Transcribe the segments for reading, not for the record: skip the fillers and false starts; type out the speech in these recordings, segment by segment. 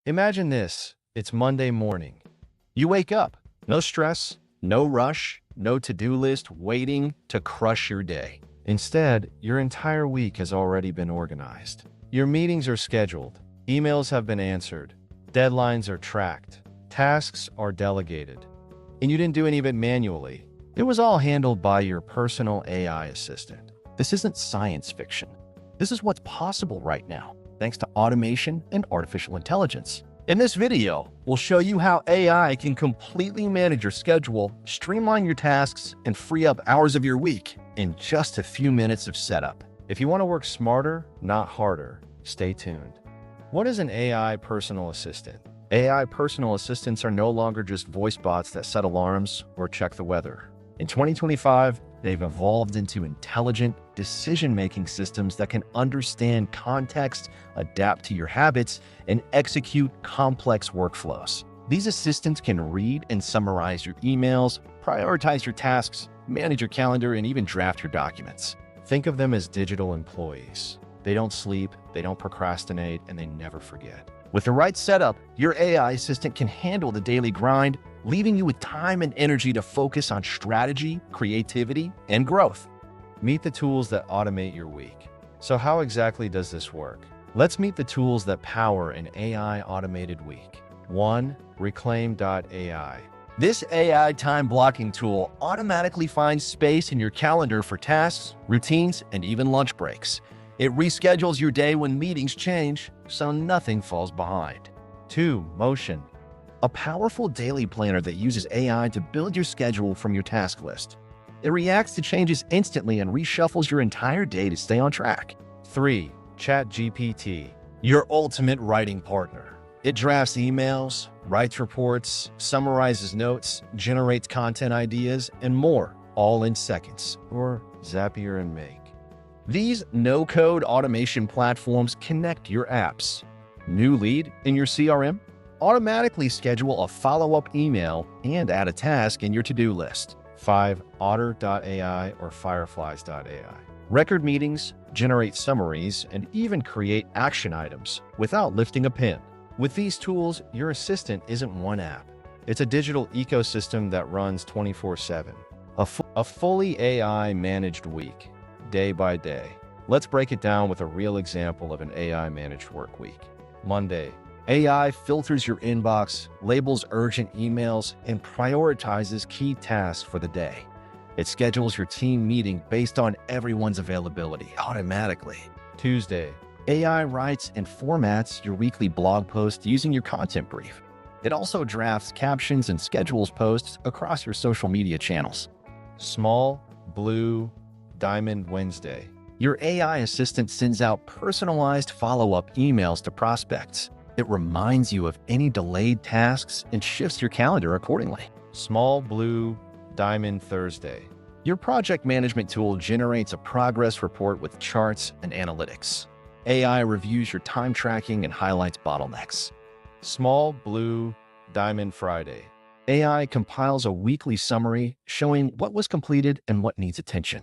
Imagine this. It's Monday morning. You wake up. No stress, no rush, no to-do list waiting to crush your day. Instead, your entire week has already been organized. Your meetings are scheduled. Emails have been answered. Deadlines are tracked. Tasks are delegated. And you didn't do any of it manually. It was all handled by your personal AI assistant. This isn't science fiction. This is what's possible right now, thanks to automation and artificial intelligence. In this video, we'll show you how AI can completely manage your schedule, streamline your tasks, and free up hours of your week in just a few minutes of setup. If you want to work smarter, not harder, stay tuned. What is an AI personal assistant? AI personal assistants are no longer just voice bots that set alarms or check the weather. In 2025, they've evolved into intelligent, decision-making systems that can understand context, adapt to your habits, and execute complex workflows. These assistants can read and summarize your emails, prioritize your tasks, manage your calendar, and even draft your documents. Think of them as digital employees. They don't sleep, they don't procrastinate, and they never forget. With the right setup, your AI assistant can handle the daily grind, leaving you with time and energy to focus on strategy, creativity, and growth. Meet the tools that automate your week. So how exactly does this work? Let's meet the tools that power an AI automated week. 1. Reclaim.ai. This AI time blocking tool automatically finds space in your calendar for tasks, routines, and even lunch breaks. It reschedules your day when meetings change, so nothing falls behind. 2. Motion. A powerful daily planner that uses AI to build your schedule from your task list. It reacts to changes instantly and reshuffles your entire day to stay on track. 3. ChatGPT. Your ultimate writing partner. It drafts emails, writes reports, summarizes notes, generates content ideas, and more, all in seconds, or Zapier and Make. These no-code automation platforms connect your apps. New lead in your CRM? Automatically schedule a follow-up email and add a task in your to-do list. 5. Otter.ai or Fireflies.ai. Record meetings, generate summaries, and even create action items without lifting a pen. With these tools, your assistant isn't one app. It's a digital ecosystem that runs 24/7. A fully AI-managed week, day by day. Let's break it down with a real example of an AI-managed work week. Monday. AI filters your inbox, labels urgent emails, and prioritizes key tasks for the day. It schedules your team meeting based on everyone's availability automatically. Tuesday. AI writes and formats your weekly blog post using your content brief. It also drafts captions and schedules posts across your social media channels. Small, blue, Diamond Wednesday. Your AI assistant sends out personalized follow-up emails to prospects. It reminds you of any delayed tasks and shifts your calendar accordingly. Small blue Diamond Thursday. Your project management tool generates a progress report with charts and analytics. AI reviews your time tracking and highlights bottlenecks. Small blue Diamond Friday. AI compiles a weekly summary showing what was completed and what needs attention.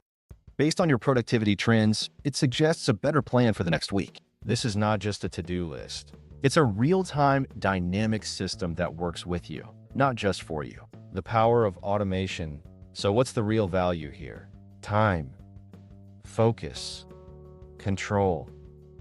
Based on your productivity trends, it suggests a better plan for the next week. This is not just a to-do list. It's a real-time, dynamic system that works with you, not just for you. The power of automation. So what's the real value here? Time, focus, control.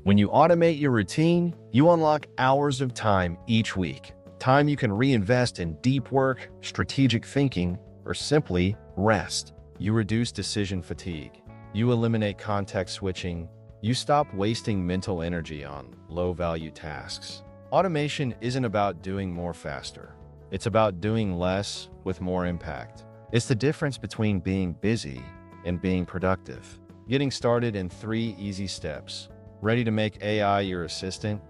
When you automate your routine, you unlock hours of time each week. Time you can reinvest in deep work, strategic thinking, or simply rest. You reduce decision fatigue. You eliminate context switching. You stop wasting mental energy on low-value tasks. Automation isn't about doing more faster. It's about doing less with more impact. It's the difference between being busy and being productive. Getting started in 3 easy steps. Ready to make AI your assistant?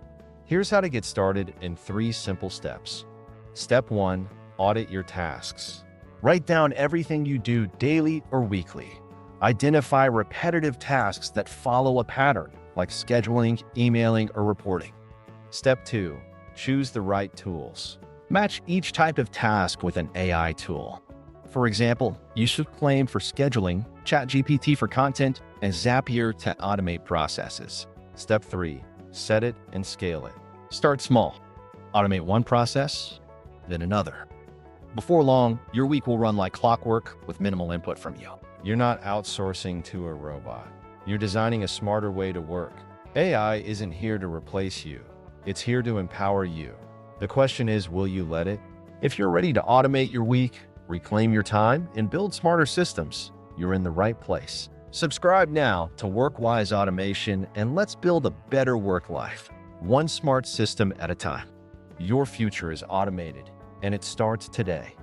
Here's how to get started in 3 simple steps. Step 1, audit your tasks. Write down everything you do daily or weekly. Identify repetitive tasks that follow a pattern, like scheduling, emailing, or reporting. Step 2, choose the right tools. Match each type of task with an AI tool. For example, use Reclaim for scheduling, ChatGPT for content, and Zapier to automate processes. Step 3, set it and scale it. Start small. Automate one process, then another. Before long, your week will run like clockwork with minimal input from you. You're not outsourcing to a robot. You're designing a smarter way to work. AI isn't here to replace you. It's here to empower you. The question is, will you let it? If you're ready to automate your week, reclaim your time, and build smarter systems, you're in the right place. Subscribe now to WorkWise Automation, and let's build a better work life, one smart system at a time. Your future is automated, and it starts today.